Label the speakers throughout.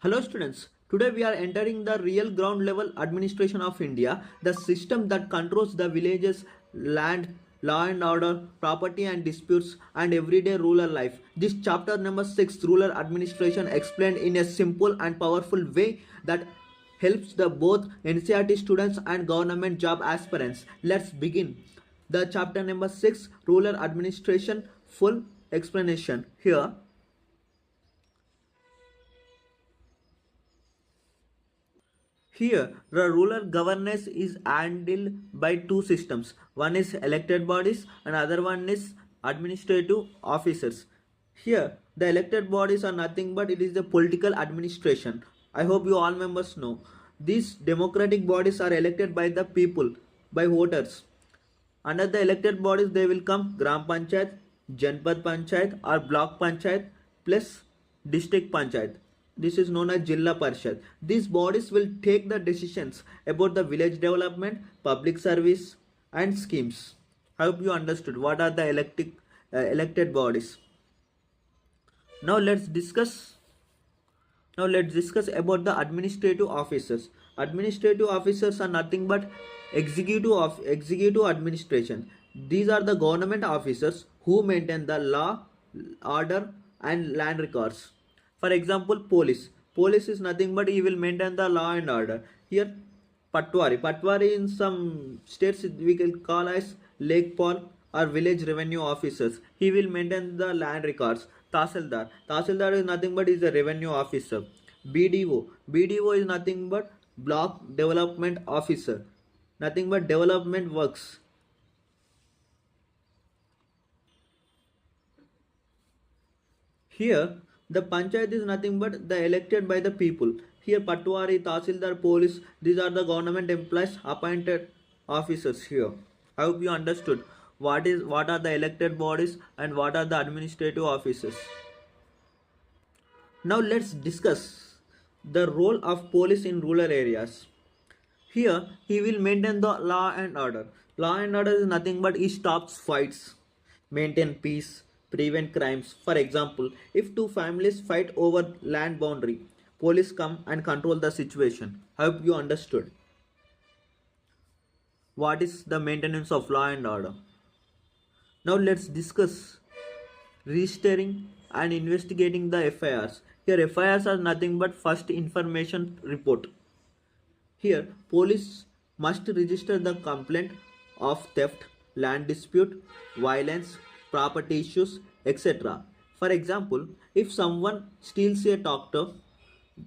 Speaker 1: Hello students, today we are entering the real ground level administration of India, the system that controls the villages, land, law and order, property and disputes and everyday rural life. This chapter number 6 rural administration explained in a simple and powerful way that helps the both NCRT students and government job aspirants. Let's begin. The chapter number 6 rural administration full explanation here. Here, the rural governance is handled by two systems. One is elected bodies and other one is administrative officers. Here, the elected bodies are nothing but it is the political administration. I hope you all members know. These democratic bodies are elected by the people, by voters. Under the elected bodies, they will come Gram Panchayat, Janpad Panchayat or Block Panchayat plus District Panchayat. This is known as Jilla Parishad. These bodies will take the decisions about the village development, public service and schemes. I hope you understood what are the elected bodies. Now let's discuss about the administrative officers. Administrative officers are nothing but executive administration. These are the government officers who maintain the law, order and land records. For example, police. Police is nothing but he will maintain the law and order. Here, Patwari. Patwari in some states we can call as Lekpal or village revenue officers. He will maintain the land records. Tahsildar. Tahsildar is nothing but is a revenue officer. BDO. BDO is nothing but block development officer. Nothing but development works. Here, the panchayat is nothing but the elected by the people. Here, Patwari, Tahsildar, police, these are the government employees appointed officers here. I hope you understood what are the elected bodies and what are the administrative officers. Now let's discuss the role of police in rural areas. Here, he will maintain the law and order. Law and order is nothing but he stops fights, maintain peace, prevent crimes. For example, if two families fight over land boundary, police come and control the situation. I hope you understood what is the maintenance of law and order. Now let's discuss registering and investigating the FIRs. Here FIRs are nothing but first information report. Here police must register the complaint of theft, land dispute, violence, property issues, etc. For example, if someone steals a tractor,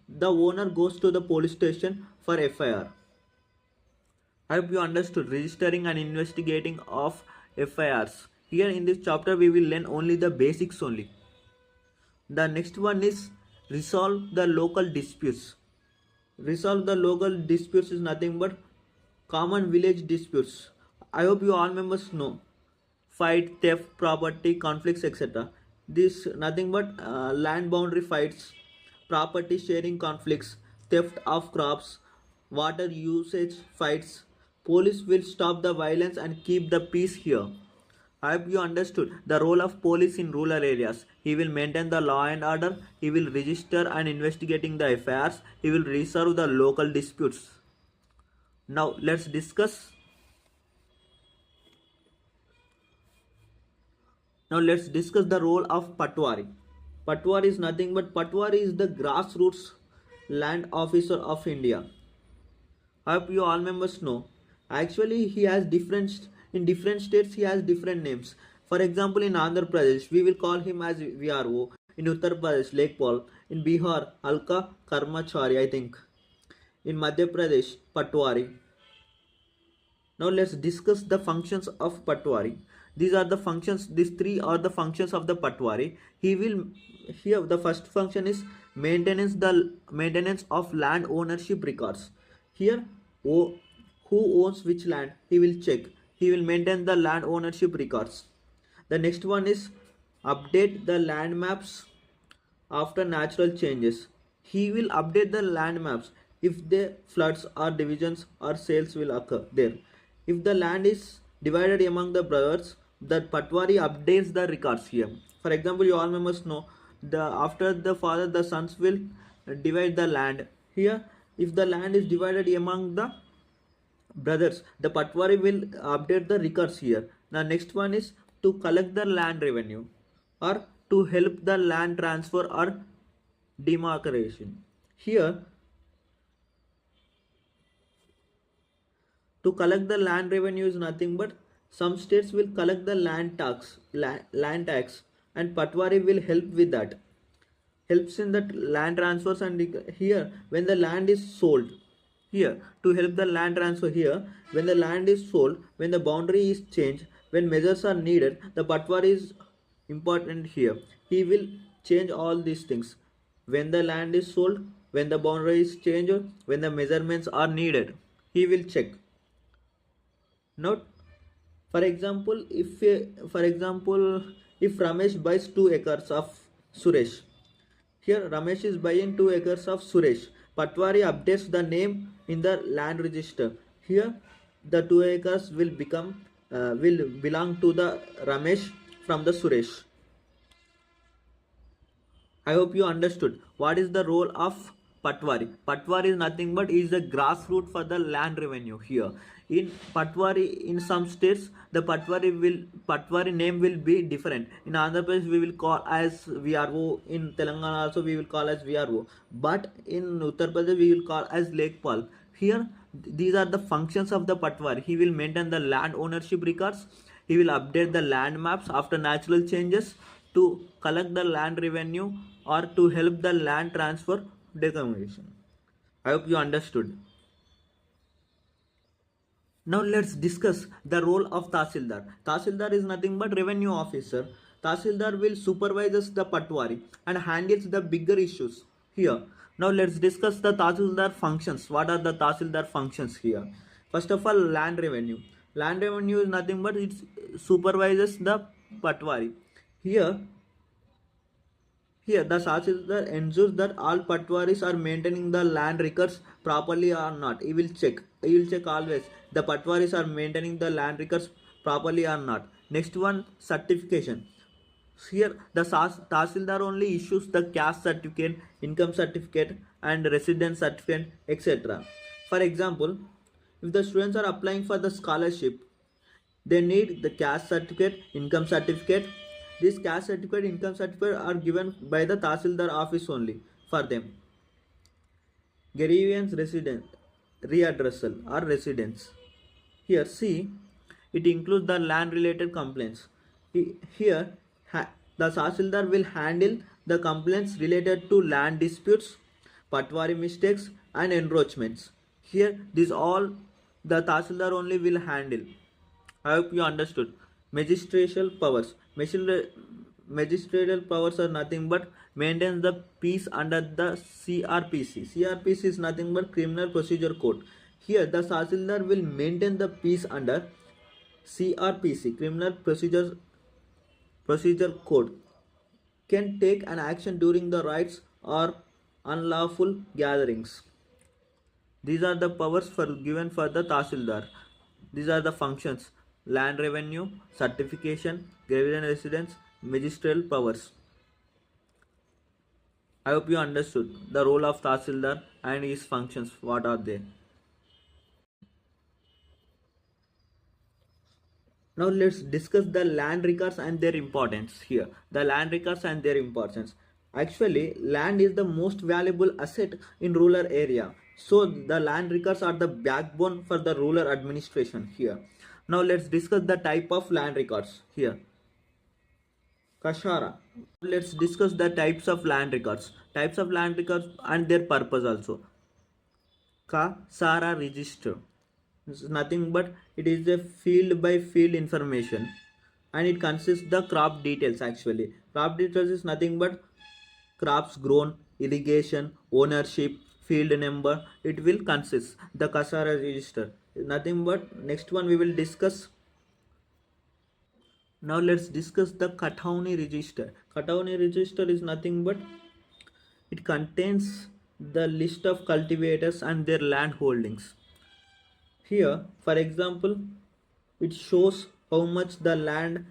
Speaker 1: the owner goes to the police station for FIR. I hope you understood registering and investigating of FIRs. Here in this chapter we will learn only the basics only. The next one is resolve the local disputes. Resolve the local disputes is nothing but common village disputes. I hope you all members know. Fight, theft, property, conflicts, etc. This nothing but land boundary fights, property sharing conflicts, theft of crops, water usage fights. Police will stop the violence and keep the peace here. I hope you understood the role of police in rural areas. He will maintain the law and order, he will register and investigating the affairs, he will resolve the local disputes. Now let's discuss the role of Patwari. Patwari is nothing but Patwari is the grassroots land officer of India. I hope you all members know. Actually, he has in different states he has different names. For example, in Andhra Pradesh, we will call him as VRO. In Uttar Pradesh, Lekpal. In Bihar, Alka Karmachari, I think. In Madhya Pradesh, Patwari. Now let's discuss the functions of Patwari. These three are the functions of the Patwari. Here the first function is maintenance of land ownership records. Here, who owns which land, he will check. He will maintain the land ownership records. The next one is update the land maps after natural changes. He will update the land maps if the floods or divisions or sales will occur there. If the land is divided among the brothers, the Patwari updates the records here. For example, you all members know after the father, the sons will divide the land. Here, if the land is divided among the brothers, the patwari will update the records here. The next one is to collect the land revenue or to help the land transfer or demarcation. Here, to collect the land revenue is nothing but some states will collect the land tax, and patwari will help with that. Helps in that land transfers. And here when the land is sold, here to help the land transfer, here when the land is sold, when the boundary is changed, when measures are needed, the patwar is important here. He will change all these things when the land is sold, when the boundary is changed, when the measurements are needed. He will check. Now, for example, if Ramesh buys 2 acres of Suresh, here Ramesh is buying 2 acres of Suresh. Patwari updates the name in the land register. Here the 2 acres will belong to the Ramesh from the Suresh. I hope you understood what is the role of Patwari. Patwari is nothing but is the grassroots for the land revenue here. In Patwari, in some states, the Patwari name will be different. In Andhra Pradesh, we will call as VRO. In Telangana also, we will call as VRO. But in Uttar Pradesh, we will call as Lekpal. Here, these are the functions of the Patwari. He will maintain the land ownership records. He will update the land maps after natural changes, to collect the land revenue or to help the land transfer decommission. I hope you understood. Now let's discuss the role of Tahsildar. Tahsildar is nothing but revenue officer. Tahsildar will supervise the patwari and handles the bigger issues here. Now let's discuss the Tahsildar functions. What are the Tahsildar functions here? First of all, land revenue. Land revenue is nothing but it supervises the patwari. Here, the Tahsildar ensures that all patwaris are maintaining the land records properly or not. He will check. He will check always the patwaris are maintaining the land records properly or not. Next one, certification. Here, the Tahsildar only issues the caste certificate, income certificate, and residence certificate, etc. For example, if the students are applying for the scholarship, they need the caste certificate, income certificate. This caste certificate, income certificate are given by the Tahsildar office only for them. Grievance resident readdressal or residence. Here, see, it includes the land related complaints. Here, the Tahsildar will handle the complaints related to land disputes, patwari mistakes, and encroachments. Here, this all the Tahsildar only will handle. I hope you understood. Magisterial powers. Magisterial powers are nothing but maintain the peace under the CRPC. CRPC is nothing but Criminal Procedure Code. Here, the Tahsildar will maintain the peace under CRPC, Procedure Code. Can take an action during the riots or unlawful gatherings. These are the powers given for the Tahsildar. These are the functions: land revenue, certification, grievance residence, magisterial powers. I hope you understood the role of Tahsildar and his functions. What are they? Now let's discuss the land records and their importance here. The land records and their importance. Actually, land is the most valuable asset in rural area. So the land records are the backbone for the rural administration here. Now let's discuss the type of land records here. Kashara. Let's discuss the types of land records. Types of land records and their purpose also. Kasara register. This is nothing but it is a field by field information, and it consists the crop details. Actually, crop details is nothing but crops grown, irrigation, ownership, field number. It will consist the Kasara register. Nothing but next one we will discuss. Now let's discuss the Katauni register. Katauni register is nothing but it contains the list of cultivators and their land holdings. Here, for example, it shows how much the land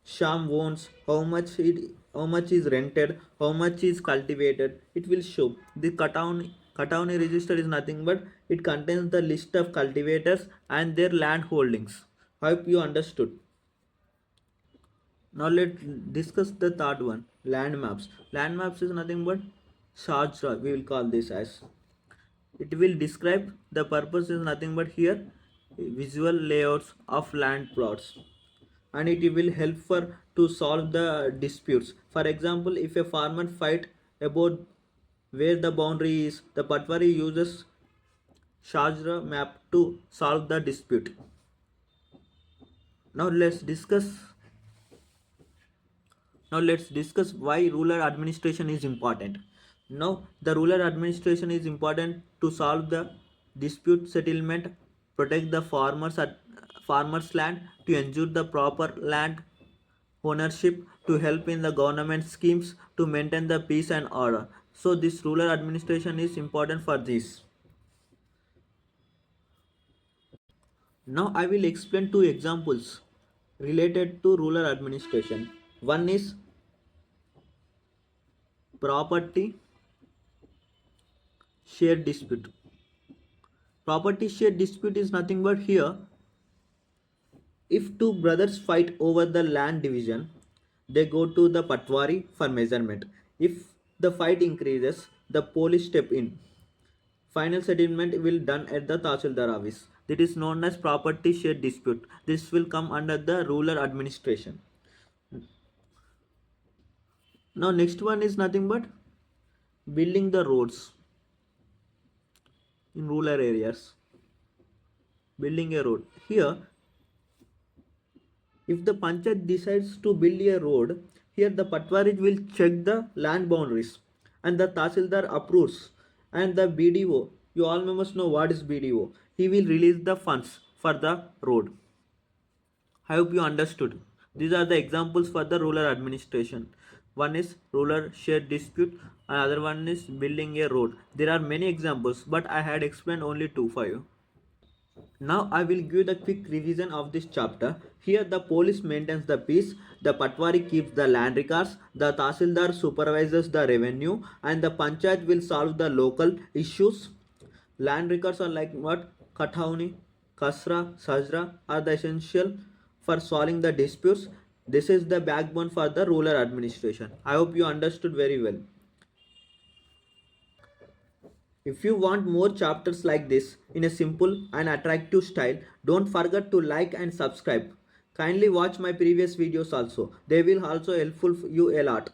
Speaker 1: Sham owns how much is rented, how much is cultivated. It will show. The Katauni register is nothing but it contains the list of cultivators and their land holdings. Hope you understood. Now let's discuss the third one, land maps. Land maps is nothing but Shajra, we will call this as. It will describe the purpose is nothing but here visual layouts of land plots, and it will help for to solve the disputes. For example, if a farmer fight about where the boundary is, the Patwari uses Shajra map to solve the dispute. Now let's discuss Now let's discuss why rural administration is important. Now the rural administration is important to solve the dispute settlement, protect the farmers land, to ensure the proper land ownership, to help in the government schemes, to maintain the peace and order. So this rural administration is important for this. Now I will explain two examples related to rural administration. One is property share dispute. Property share dispute is nothing but here if two brothers fight over the land division, they go to the patwari for measurement. If the fight increases, the police step in. Final settlement will done at the Tahsildar office. That is known as property share dispute. This will come under the rural administration. Now next one is nothing but building the roads in rural areas. Building a road. Here if the panchayat decides to build a road, here the patwari will check the land boundaries and the Tahsildar approves, and the BDO, you all must know what is BDO, he will release the funds for the road. I hope you understood. These are the examples for the rural administration. One is rural share dispute, another one is building a road. There are many examples, but I had explained only two for you. Now I will give the quick revision of this chapter. Here the police maintains the peace, the patwari keeps the land records, the tahsildar supervises the revenue, and the panchayat will solve the local issues. Land records are like what? Kathauni, Kasra, Sajra are the essential for solving the disputes. This is the backbone for the rural administration. I hope you understood very well. If you want more chapters like this in a simple and attractive style, don't forget to like and subscribe. Kindly watch my previous videos also. They will also helpful you a lot.